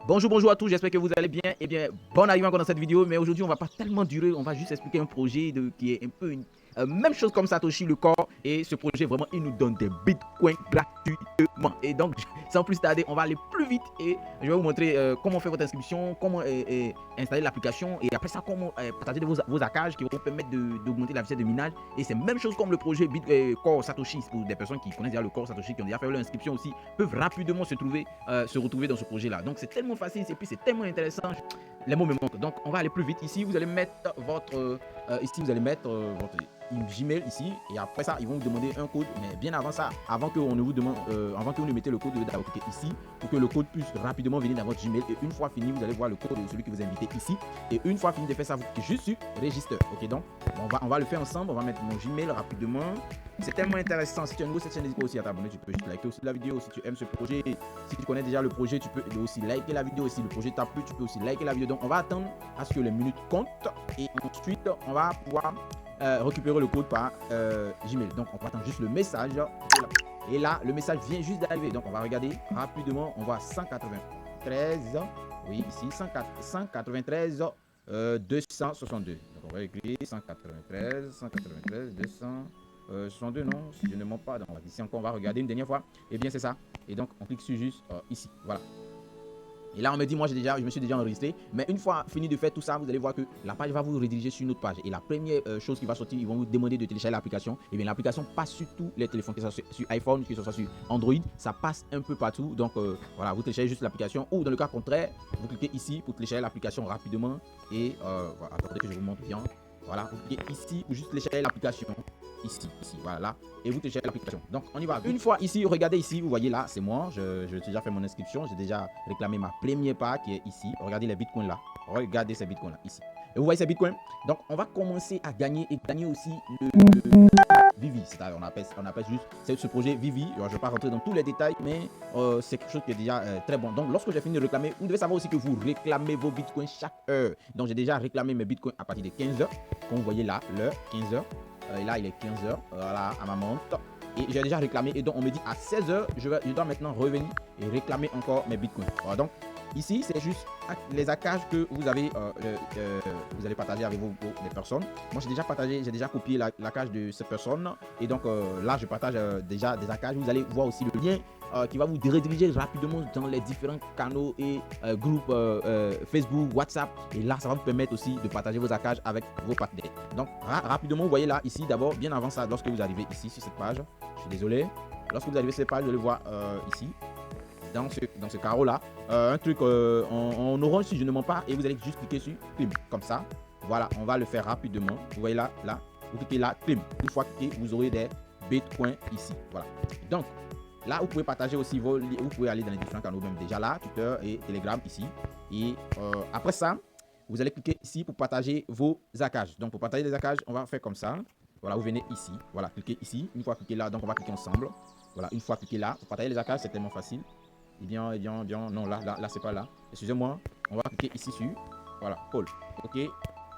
Bonjour à tous, j'espère que vous allez bien. Eh bien, bon arrivée encore dans cette vidéo, mais aujourd'hui on va pas tellement durer, on va juste expliquer un projet qui est un peu une même chose comme Satoshi le corps. Et ce projet vraiment il nous donne des bitcoins gratuitement. Et donc sans plus tarder, on va aller plus vite et je vais vous montrer comment faire votre inscription, comment installer l'application et après ça comment partager vos accages qui vont vous permettre d'augmenter la vitesse de minage. Et c'est même chose comme le projet Core Satoshi pour des personnes qui connaissent déjà le Core Satoshi, qui ont déjà fait leur inscription aussi, peuvent rapidement se retrouver dans ce projet là. Donc c'est tellement facile et puis c'est tellement intéressant. Les mots me manquent. Donc on va aller plus vite. Ici vous allez mettre votre votre Gmail ici et après ça ils vont vous demander un code, mais bien avant ça, avant que on ne vous demande avant que vous ne mettez le code, vous devez cliquer ici pour que le code puisse rapidement venir dans votre Gmail. Et une fois fini, vous allez voir le code de celui que vous invitez ici. Et une fois fini de faire ça, vous cliquez juste sur register. Ok, donc on va le faire ensemble. On va mettre mon Gmail rapidement. C'est tellement intéressant. Si tu es nouveau cette chaîne, n'hésite pas aussi à t'abonner. Tu peux juste liker aussi la vidéo. Si tu aimes ce projet, si tu connais déjà le projet, tu peux aussi liker la vidéo. Si le projet t'a plu, tu peux aussi liker la vidéo. Donc on va attendre à ce que les minutes comptent et ensuite on va pouvoir récupérer le code par Gmail. Donc on va attendre juste le message et là le message vient juste d'arriver. Donc on va regarder rapidement. On voit 193, oui ici 193 262. Donc on va écrire 193 262 non, si je ne mens pas. Donc ici encore on va regarder une dernière fois. Et bien c'est ça. Et donc on clique sur juste ici. Voilà. Et là, on me dit, moi, je me suis déjà enregistré. Mais une fois fini de faire tout ça, vous allez voir que la page va vous rediriger sur une autre page. Et la première chose qui va sortir, ils vont vous demander de télécharger l'application. Et bien, l'application passe sur tous les téléphones, que ce soit sur iPhone, que ce soit sur Android. Ça passe un peu partout. Donc, voilà, vous téléchargez juste l'application. Ou dans le cas contraire, vous cliquez ici pour télécharger l'application rapidement. Et voilà, attendez que je vous montre bien. Voilà, vous cliquez ici pour juste télécharger l'application. Ici, voilà, là, et vous téléchargez l'application. Donc, on y va. Une fois ici, regardez ici, vous voyez là, c'est moi. J'ai déjà fait mon inscription. J'ai déjà réclamé ma première part qui est ici. Regardez les bitcoins là. Regardez ces bitcoins là, ici. Et vous voyez ces bitcoins. Donc, on va commencer à gagner et gagner aussi le Vivi. C'est-à-dire, on appelle juste ce projet Vivi. Alors, je ne vais pas rentrer dans tous les détails, mais c'est quelque chose qui est déjà très bon. Donc, lorsque j'ai fini de réclamer, vous devez savoir aussi que vous réclamez vos bitcoins chaque heure. Donc, j'ai déjà réclamé mes bitcoins à partir de 15 heures. Comme vous voyez là, l'heure, 15 heures. Et là, il est 15h, voilà, à ma montre. Et j'ai déjà réclamé. Et donc, on me dit à 16h, je dois maintenant revenir et réclamer encore mes bitcoins. Voilà, donc, ici, c'est juste les accages que vous avez, vous allez partager avec les personnes. Moi, j'ai déjà copié l'accage de cette personne. Et donc, là, je partage déjà des accages. Vous allez voir aussi le lien qui va vous rediriger rapidement dans les différents canaux et groupes Facebook, WhatsApp. Et là, ça va vous permettre aussi de partager vos accages avec vos partenaires. Donc, rapidement, vous voyez là, ici, d'abord, bien avant ça, lorsque vous arrivez ici sur cette page, je suis désolé. Lorsque vous arrivez sur cette page, vous allez voir ici, dans ce carreau là, un truc en orange si je ne mens pas, et vous allez juste cliquer sur Clim, comme ça. Voilà, on va le faire rapidement. Vous voyez là, vous cliquez là, Clim. Une fois cliqué, vous aurez des bitcoins ici. Voilà. Donc, là, vous pouvez partager aussi vous pouvez aller dans les différents canaux, même déjà là, Twitter et Telegram ici. Et après ça, vous allez cliquer ici pour partager vos accages. Donc, pour partager les accages, on va faire comme ça. Voilà, vous venez ici. Voilà, cliquez ici. Une fois cliqué là, donc on va cliquer ensemble. Voilà, une fois cliqué là, pour partager les accages, c'est tellement facile. Eh bien, non, là, c'est pas là. Excusez-moi, on va cliquer ici sur, voilà, Paul. Ok,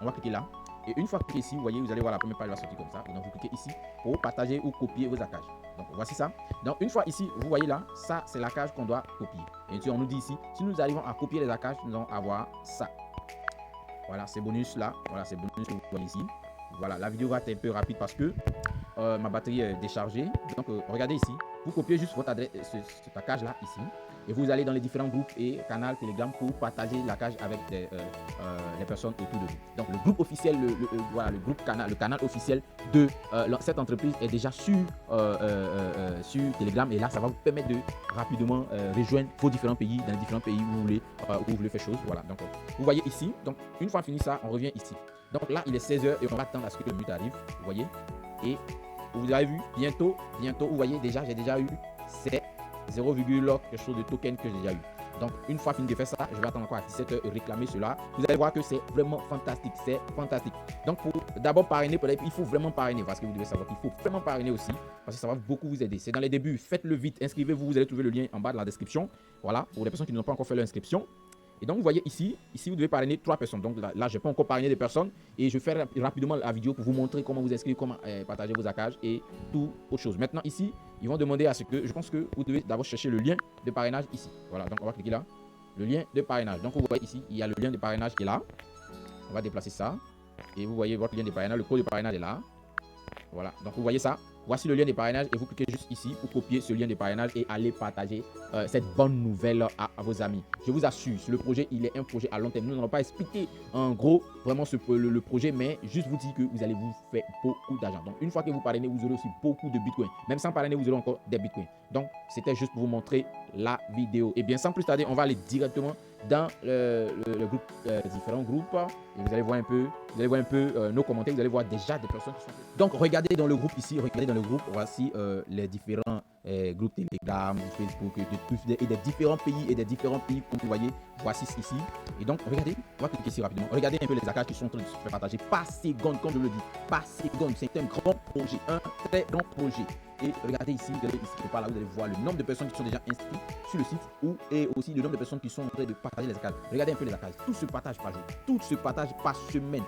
on va cliquer là. Et une fois cliqué ici, vous voyez, vous allez voir la première page va sortir comme ça. Et donc, vous cliquez ici pour partager ou copier vos accages. Donc, voici ça. Donc, une fois ici, vous voyez là, ça, c'est l'accage qu'on doit copier. Et ensuite, on nous dit ici, si nous arrivons à copier les accages, nous allons avoir ça. Voilà, ces bonus là. Voilà, ces bonus que vous voyez ici. Voilà, la vidéo va être un peu rapide parce que ma batterie est déchargée. Donc, regardez ici. Vous copiez juste votre adresse, cet accage là, ici. Et vous allez dans les différents groupes et canaux Telegram pour partager la cage avec les personnes autour de vous. Donc, le groupe officiel, voilà, le canal officiel de cette entreprise est déjà sur Telegram. Et là, ça va vous permettre de rapidement rejoindre vos différents pays, dans les différents pays où vous voulez faire chose. Voilà. Donc, vous voyez ici. Donc, une fois fini ça, on revient ici. Donc là, il est 16h et on va attendre à ce que le but arrive. Vous voyez. Et vous avez vu, bientôt, vous voyez déjà, j'ai déjà eu ces 0, quelque chose de token que j'ai déjà eu. Donc, une fois fini de faire ça, je vais attendre encore à 17h et réclamer cela. Vous allez voir que c'est vraiment fantastique. C'est fantastique. Donc, pour d'abord parrainer, il faut vraiment parrainer parce que vous devez savoir qu'il faut vraiment parrainer aussi parce que ça va beaucoup vous aider. C'est dans les débuts. Faites-le vite. Inscrivez-vous. Vous allez trouver le lien en bas de la description. Voilà, pour les personnes qui n'ont pas encore fait leur inscription. Et donc, vous voyez ici, vous devez parrainer 3 personnes. Donc là, je peux encore parrainer des personnes. Et je fais rapidement la vidéo pour vous montrer comment vous inscrire, comment partager vos accages et tout autre chose. Maintenant, ici, ils vont demander à ce que, je pense que vous devez d'abord chercher le lien de parrainage ici. Voilà, donc on va cliquer là. le lien de parrainage. Donc vous voyez ici, il y a le lien de parrainage qui est là. On va déplacer ça. Et vous voyez votre lien de parrainage, le code de parrainage est là. Voilà, donc vous voyez ça. Voici le lien de parrainage et vous cliquez juste ici pour copier ce lien de parrainage et aller partager cette bonne nouvelle à vos amis. Je vous assure, le projet, il est un projet à long terme. Nous n'allons pas expliquer en gros vraiment le projet, mais juste vous dire que vous allez vous faire beaucoup d'argent. Donc une fois que vous parrainez, vous aurez aussi beaucoup de bitcoins. Même sans parrainer, vous aurez encore des bitcoins. Donc c'était juste pour vous montrer la vidéo. Et bien sans plus tarder, on va aller directement dans le groupe, différents groupes. Et vous allez voir un peu, nos commentaires. Vous allez voir déjà des personnes qui sont... Donc regardez dans le groupe ici, regardez dans le groupe, voici les différents groupes Telegram, Facebook et des différents pays comme vous voyez, voici ici. Et donc regardez, on va cliquer ici rapidement. Regardez un peu les accords qui sont en train de se faire partager par seconde, comme je le dis, par seconde. C'est un grand projet, un très grand projet. Et regardez ici, vous allez ici, par là, vous allez voir le nombre de personnes qui sont déjà inscrites sur le site et aussi le nombre de personnes qui sont en train de partager les accords. Regardez un peu les accords. Tout se partage par jour, tout se partage par semaine,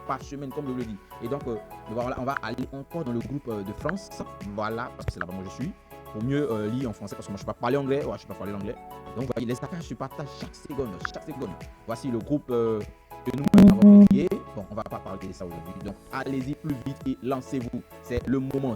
comme je le dis. Et donc voilà, on va aller encore dans le groupe de France. Voilà, parce que c'est là-bas où je suis. Pour mieux lire en français, parce que moi je ne sais pas parler anglais. Ouais, je ne sais pas parler l'anglais. Donc voyez, les accords se partagent chaque seconde, Voici le groupe que nous avons créé. Bon, on ne va pas parler de ça aujourd'hui. Donc allez-y plus vite et lancez-vous. C'est le moment,